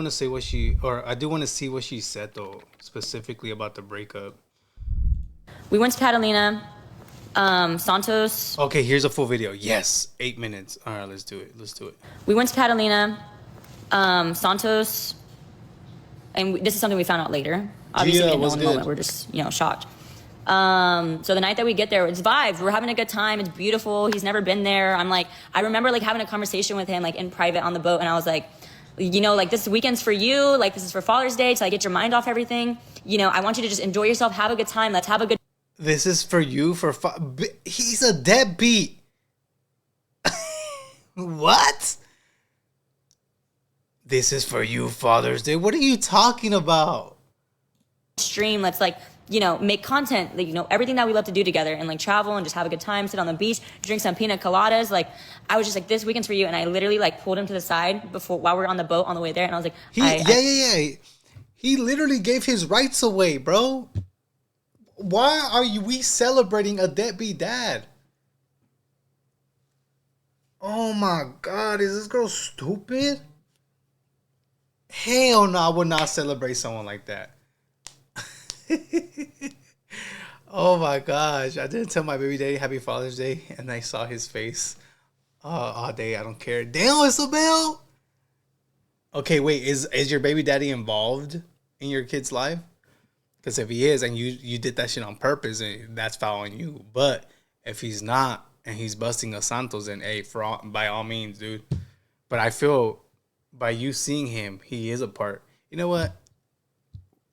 want to say what she, or I do want to see what she said though, specifically about the breakup. We went to Catalina, Santos. Okay, here's a full video. Yes, 8 minutes. All right, let's do it. Let's do it. We went to Catalina, Santos, and this is something we found out later. Obviously, we didn't know in the moment. We're just, shocked. So the night that we get there, it's vibes. We're having a good time. It's beautiful. He's never been there. I remember like having a conversation with him like in private on the boat, and I was like, like this weekend's for you. Like this is for Father's Day to like get your mind off everything. I want you to just enjoy yourself, have a good time. Let's have a good. This is for you he's a deadbeat. What? This is for you, Father's Day. What are you talking about? Stream. Let's like, make content, like, everything that we love to do together and like travel and just have a good time, sit on the beach, drink some pina coladas. Like I was just like, this weekend's for you. And I literally like pulled him to the side while we were on the boat on the way there. And I was like, He literally gave his rights away, bro. Why are we celebrating a deadbeat dad? Oh my God, is this girl stupid? Hell no, I would not celebrate someone like that. Oh my gosh, I didn't tell my baby daddy Happy Father's Day, and I saw his face all day. I don't care. Damn, Isabel. Okay, wait, is your baby daddy involved in your kid's life? Because if he is, and you did that shit on purpose, and that's following you. But if he's not, and he's busting a Santos, then hey, by all means, dude. But I feel by you seeing him, he is a part. You know what?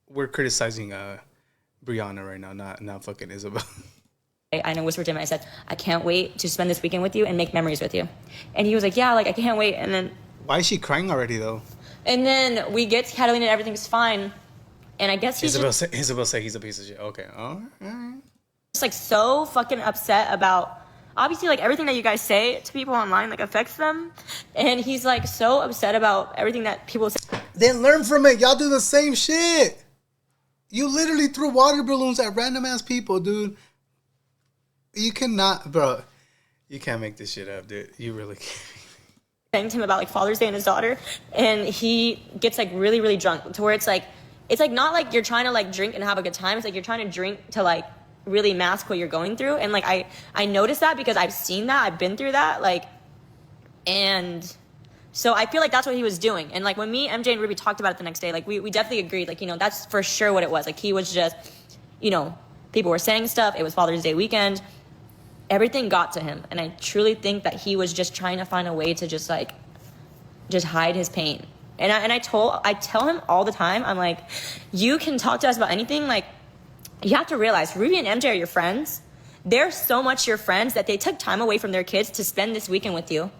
We're criticizing Brianna right now, not fucking Isabel. I know whispered to him, I said, I can't wait to spend this weekend with you and make memories with you. And he was like, yeah, like I can't wait. And then why is she crying already though? And then we get to Catalina and everything's fine. And I guess Isabel say he's a piece of shit. Okay, all right. Just like so fucking upset about obviously like everything that you guys say to people online like affects them. And he's like so upset about everything that people say. Then learn from it. Y'all do the same shit. You literally threw water balloons at random ass people, dude. You cannot, bro. You can't make this shit up, dude. You really can't. Saying to him about like Father's Day and his daughter, and he gets like really, really drunk to where it's like not like you're trying to like drink and have a good time. It's like you're trying to drink to like really mask what you're going through. And like I noticed that because I've seen that, I've been through that, like, and so I feel like that's what he was doing. And like when me, MJ, and Ruby talked about it the next day, like we definitely agreed, like, that's for sure what it was. Like he was just, people were saying stuff. It was Father's Day weekend. Everything got to him. And I truly think that he was just trying to find a way to just hide his pain. And I tell him all the time, I'm like, you can talk to us about anything. Like you have to realize Ruby and MJ are your friends. They're so much your friends that they took time away from their kids to spend this weekend with you.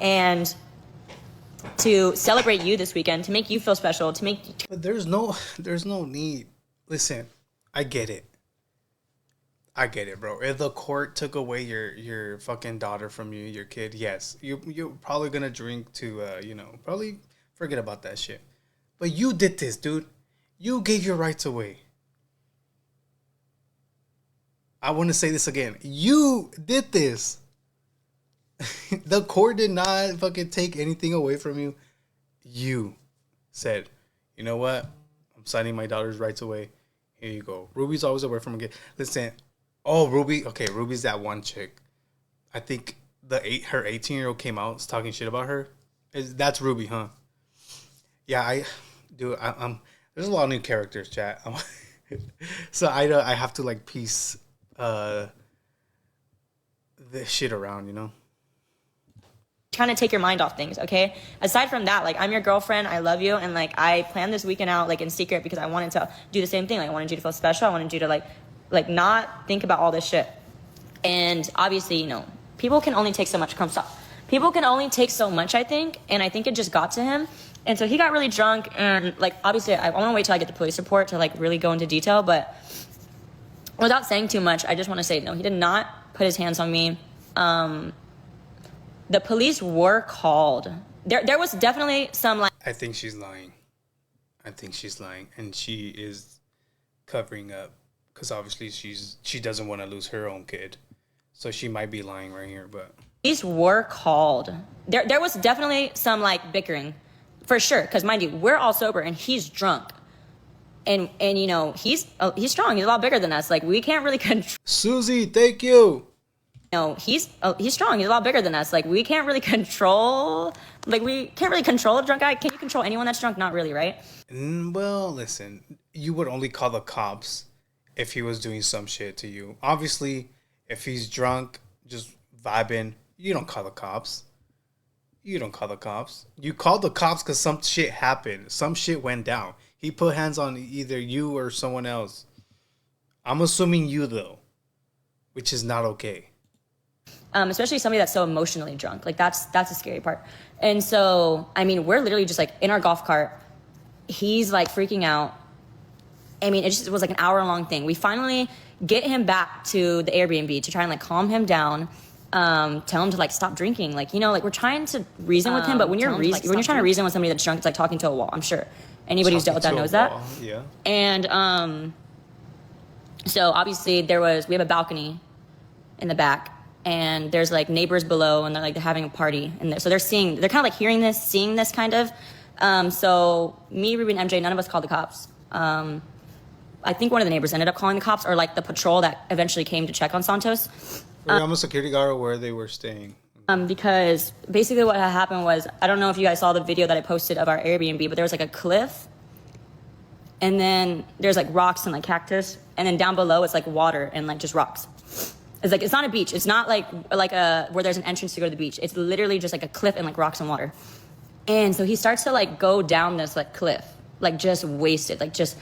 And to celebrate you this weekend, to make you feel special, to make. But there's no need. Listen, I get it, bro. If the court took away your fucking daughter from you, your kid, yes, you're probably gonna drink to probably forget about that shit. But you did this, dude. You gave your rights away. I want to say this again. You did this. The court did not fucking take anything away from you. You said, you know what? I'm signing my daughter's rights away. Here you go. Ruby's always away from a kid. Listen. Oh, Ruby. Okay, Ruby's that one chick. I think her 18-year-old came out talking shit about her. That's Ruby, huh? Yeah, I'm there's a lot of new characters, chat. So I have to like piece this shit around, Trying to take your mind off things, okay? Aside from that, like I'm your girlfriend, I love you, and like I planned this weekend out like in secret because I wanted to do the same thing. Like I wanted you to feel special. I wanted you to like not think about all this shit. And obviously, people can only take so much. People can only take so much, I think, and I think it just got to him. And so he got really drunk, and like obviously I want to wait till I get the police report to like really go into detail, but without saying too much, I just want to say no, he did not put his hands on me. The police were called. There was definitely some like. I think she's lying. And she is covering up because obviously she doesn't want to lose her own kid, so she might be lying right here. But police were called. There was definitely some like bickering for sure. Because mind you, we're all sober and he's drunk. And you know, he's strong. He's a lot bigger than us. Like, we can't really control. Susie, thank you. No, he's strong. He's a lot bigger than us. Like, we can't really control. Like, we can't really control a drunk guy. Can you control anyone that's drunk? Not really, right? Well, listen, you would only call the cops if he was doing some shit to you. Obviously, if he's drunk, just vibing, you don't call the cops. You don't call the cops. You call the cops because some shit happened. Some shit went down. He put hands on either you or someone else. I'm assuming you, though, which is not okay. Especially somebody that's so emotionally drunk. Like, that's the scary part. And so, I mean, we're literally just like in our golf cart. He's like freaking out. I mean, it was like an hour-long thing. We finally get him back to the Airbnb to try and like calm him down. Tell him to like stop drinking. Like, you know, like we're trying to reason with him, but when you're trying to reason with somebody that's drunk, it's like talking to a wall. I'm sure anybody who's dealt with that knows that. Yeah. And so obviously we have a balcony in the back. And there's like neighbors below, and they're having a party, and so they're kind of like hearing this, seeing this kind of. So me, Ruby, and MJ, none of us called the cops. I think one of the neighbors ended up calling the cops, or like the patrol that eventually came to check on Santos. I'm a security guard where they were staying. Because basically what had happened was, I don't know if you guys saw the video that I posted of our Airbnb, but there was like a cliff, and then there's like rocks and like cactus, and then down below it's like water and like just rocks. It's like, it's not a beach. It's not like where there's an entrance to go to the beach. It's literally just like a cliff and like rocks and water. And so he starts to like go down this like cliff, like just wasted, like just,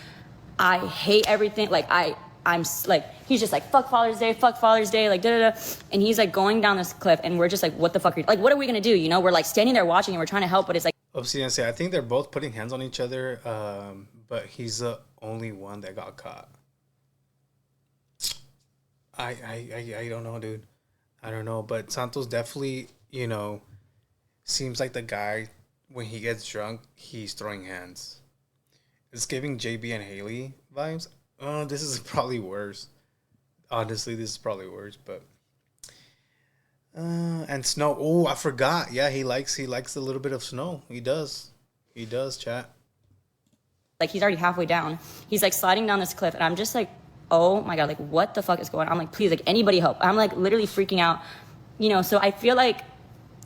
I hate everything. Like I'm like, he's just like, fuck Father's Day, like da da da. And he's like going down this cliff, and we're just like, what the fuck are you, like, what are we gonna do? You know, we're like standing there watching, and we're trying to help, but it's like. Obviously, I think they're both putting hands on each other, but he's the only one that got caught. I don't know, dude. I don't know, but Santos definitely, you know, seems like the guy, when he gets drunk, he's throwing hands. It's giving JB and Haley vibes. This is probably worse. Honestly, this is probably worse, but and Snow. Oh, I forgot. Yeah, he likes a little bit of snow. He does, chat. Like, he's already halfway down. He's like sliding down this cliff, and I'm just like, oh my God, like, what the fuck is going on? I'm like, please, like, anybody help. I'm like literally freaking out, you know. So I feel like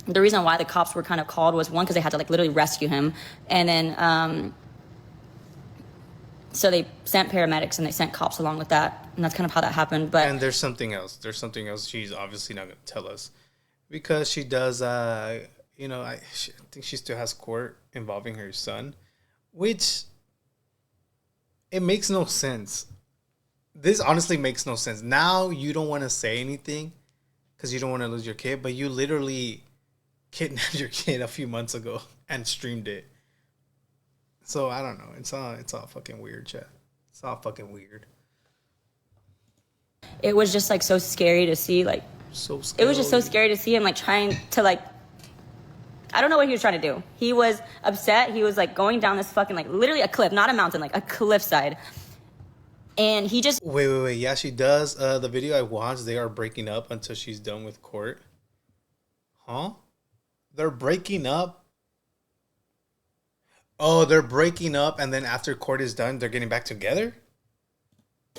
the reason why the cops were kind of called was, one, because they had to like literally rescue him, and then so they sent paramedics and they sent cops along with that, and that's kind of how that happened. But and there's something else she's obviously not going to tell us, because she does you know, I think she still has court involving her son, which it makes no sense. This honestly makes no sense. Now you don't want to say anything because you don't want to lose your kid, but you literally kidnapped your kid a few months ago and streamed it. So I don't know. It's all fucking weird, chat. It's all fucking weird. It was just like so scary to see, like, so scary. It was just so scary to see him like trying to like, I don't know what he was trying to do. He was upset. He was like going down this fucking like literally a cliff, not a mountain, like a cliffside. And he just... Wait. Yeah, she does. The video I watched, they are breaking up until she's done with court. Huh? They're breaking up? Oh, they're breaking up, and then after court is done, they're getting back together?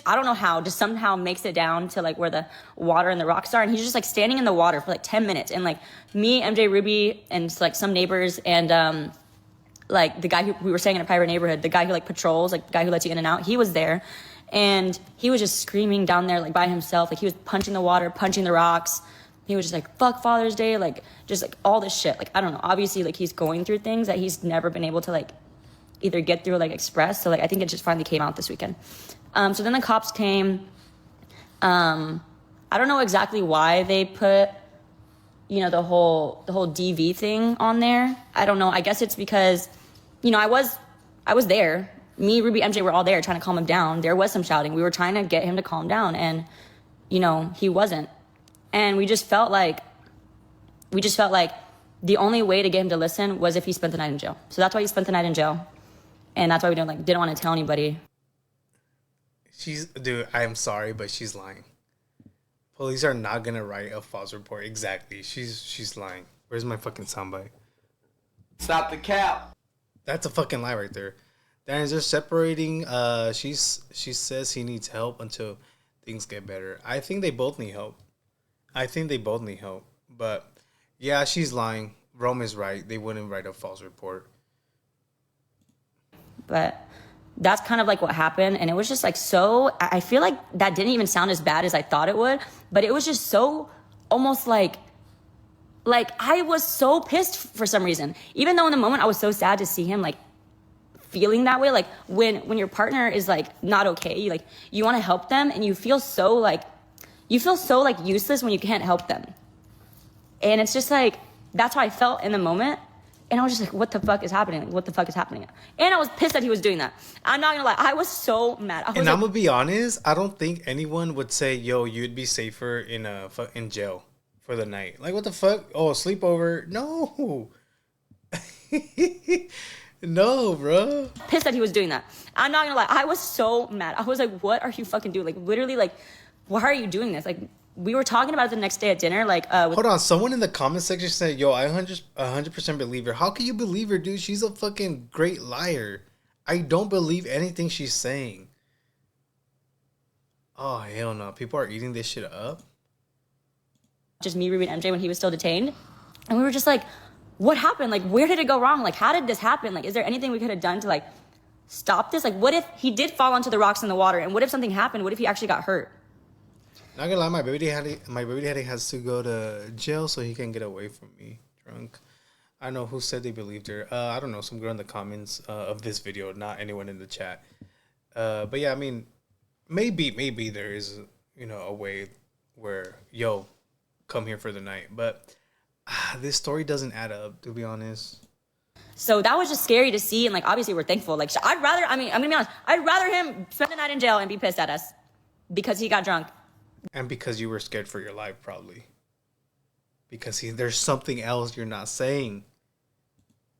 I don't know how, just somehow makes it down to like where the water and the rocks are. And he's just like standing in the water for like 10 minutes. And like me, MJ, Ruby, and like some neighbors, and like the guy who we were staying in a private neighborhood, the guy who like patrols, like the guy who lets you in and out, he was there. And he was just screaming down there, like, by himself. Like, he was punching the water, punching the rocks. He was just like, fuck Father's Day. Like, just like all this shit. Like, I don't know. Obviously, like, he's going through things that he's never been able to, like, either get through or, like, express. So, like, I think it just finally came out this weekend. So then the cops came. I don't know exactly why they put, you know, the whole DV thing on there. I don't know. I guess it's because, you know, I was there. Me, Ruby, MJ were all there trying to calm him down. There was some shouting. We were trying to get him to calm down, and, you know, he wasn't. And we just felt like the only way to get him to listen was if he spent the night in jail. So that's why he spent the night in jail. And that's why we didn't want to tell anybody. Dude, I'm sorry, but she's lying. Police are not going to write a false report. Exactly. She's lying. Where's my fucking soundbite? Stop the cap. That's a fucking lie right there. Then they're separating. She says he needs help until things get better. I think they both need help. But yeah, she's lying. Rome is right. They wouldn't write a false report. But that's kind of like what happened. And it was just like I feel like that didn't even sound as bad as I thought it would. But it was just so almost like I was so pissed for some reason. Even though in the moment I was so sad to see him like feeling that way. Like when your partner is like not okay, you want to help them and you feel so like useless when you can't help them. And it's just like, that's how I felt in the moment. And I was just like, what the fuck is happening? What the fuck is happening? And I was pissed that he was doing that. I'm not gonna lie, I was so mad. I'm gonna be honest, I don't think anyone would say, yo, you'd be safer in jail for the night. Like, what the fuck? Oh, sleepover? No. No, bro. Pissed that he was doing that. I'm not gonna lie, I was so mad. I was like, what are you fucking doing? Like, literally, like, why are you doing this? Like, we were talking about it the next day at dinner. Like, hold on. Someone in the comment section said, yo, I 100% believe her. How can you believe her, dude? She's a fucking great liar. I don't believe anything she's saying. Oh, hell no. People are eating this shit up. Just me, Ruby, and MJ when he was still detained. And we were just like, what happened? Like, where did it go wrong? Like, how did this happen? Like, is there anything we could have done to, like, stop this? Like, what if he did fall onto the rocks in the water? And what if something happened? What if he actually got hurt? Not gonna lie, my baby daddy has to go to jail so he can get away from me drunk. I don't know who said they believed her. I don't know, some girl in the comments of this video, not anyone in the chat. But yeah, I mean, maybe there is, a way where, yo, come here for the night. But this story doesn't add up, to be honest. So that was just scary to see, and like obviously we're thankful. Like I'm gonna be honest, I'd rather him spend the night in jail and be pissed at us because he got drunk. And because you were scared for your life, probably. Because there's something else you're not saying.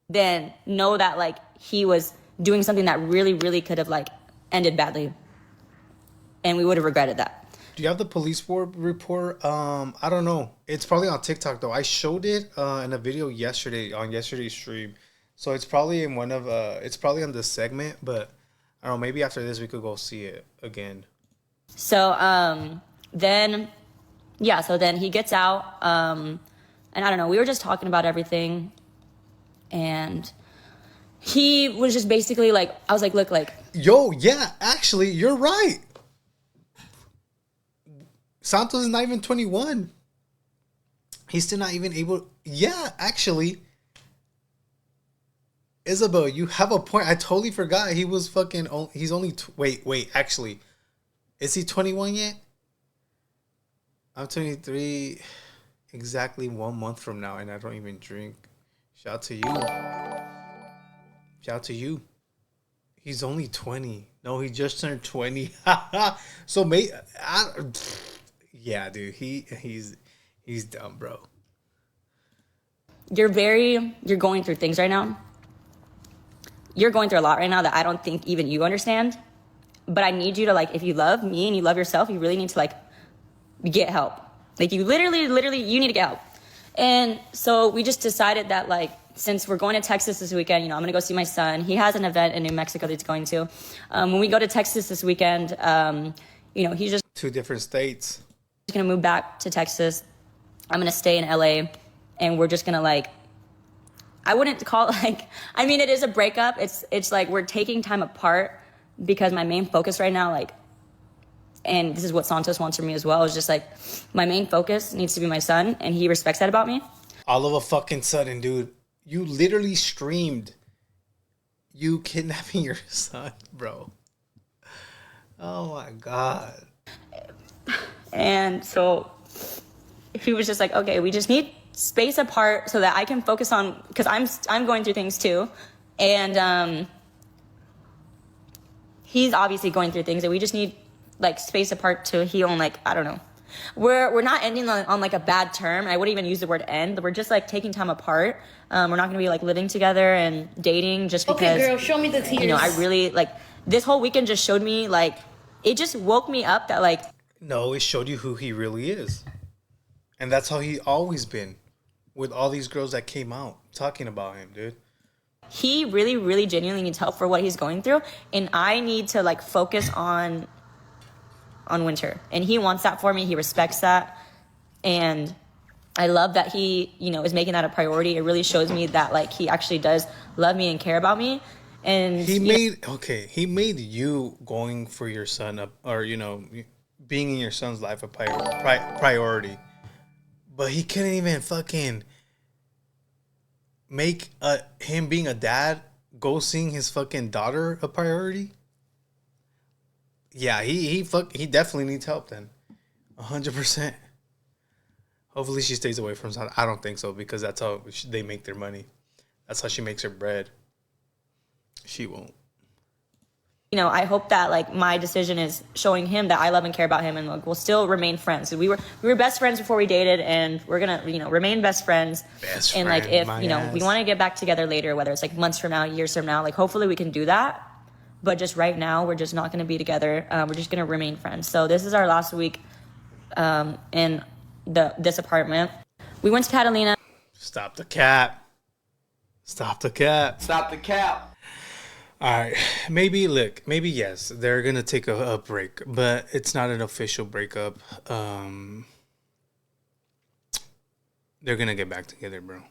Then know that like he was doing something that really, really could have like ended badly. And we would have regretted that. Do you have the police report? I don't know. It's probably on TikTok though. I showed it in a video yesterday on yesterday's stream. So it's probably in it's probably on this segment, but I don't know, maybe after this we could go see it again. So then he gets out, and I don't know, we were just talking about everything, and he was just basically like, I was like, look, like, yo, yeah, actually, you're right. Santos is not even 21. He's still not even able. Yeah, actually, Isabel, you have a point. I totally forgot he was fucking. He's only. Wait. Actually, is he 21 yet? I'm 23 exactly 1 month from now, and I don't even drink. Shout out to you. He's only 20. No, he just turned 20. So, yeah, dude, he's dumb, bro. You're going through things right now. You're going through a lot right now that I don't think even you understand. But I need you to, like, if you love me and you love yourself, you really need to, like, get help. Like, you literally, you need to get help. And so we just decided that, like, since we're going to Texas this weekend, I'm going to go see my son. He has an event in New Mexico that he's going to. When we go to Texas this weekend, he's just... 2 different states. He's going to move back to Texas. I'm going to stay in LA. And we're just going to, like... I wouldn't call it, like... I mean, it is a breakup. It's like we're taking time apart because my main focus right now, like... And this is what Santos wants from me as well. Is just like, my main focus needs to be my son, and he respects that about me. All of a fucking sudden, dude, you literally streamed you kidnapping your son, bro. Oh my God. And so he was just like, okay, we just need space apart so that I can focus on, because I'm going through things too, and he's obviously going through things, and we just need like space apart to heal. And like, I don't know, we're not ending on like a bad term. I wouldn't even use the word end. We're just like taking time apart. We're not gonna be like living together and dating just because. Okay, girl, show me the tears. I really like this whole weekend just showed me, like, it just woke me up that like. No, it showed you who he really is, and that's how he always been with all these girls that came out talking about him, dude. he really, really genuinely needs help for what he's going through, and I need to like focus on Winter, and he wants that for me. He respects that, and I love that he, you know, is making that a priority. It really shows me that like he actually does love me and care about me. And he made you going for your son up, or you know, being in your son's life a priority, but he couldn't even fucking make him being a dad go seeing his fucking daughter a priority. Yeah, he definitely needs help then, 100%. Hopefully she stays away from Santos. I don't think so, because that's how they make their money. That's how she makes her bread. She won't. You know, I hope that like my decision is showing him that I love and care about him, and like, we'll still remain friends. We were best friends before we dated, and we're gonna, you know, remain best friends. And like if you know we want to get back together later, whether it's like months from now, years from now, like hopefully we can do that. But just right now, we're just not gonna be together. We're just gonna remain friends. So this is our last week in this apartment. We went to Catalina. Stop the cap. Stop the cap. Stop the cap. All right. Maybe yes, they're going to take a break, but it's not an official breakup. They're going to get back together, bro.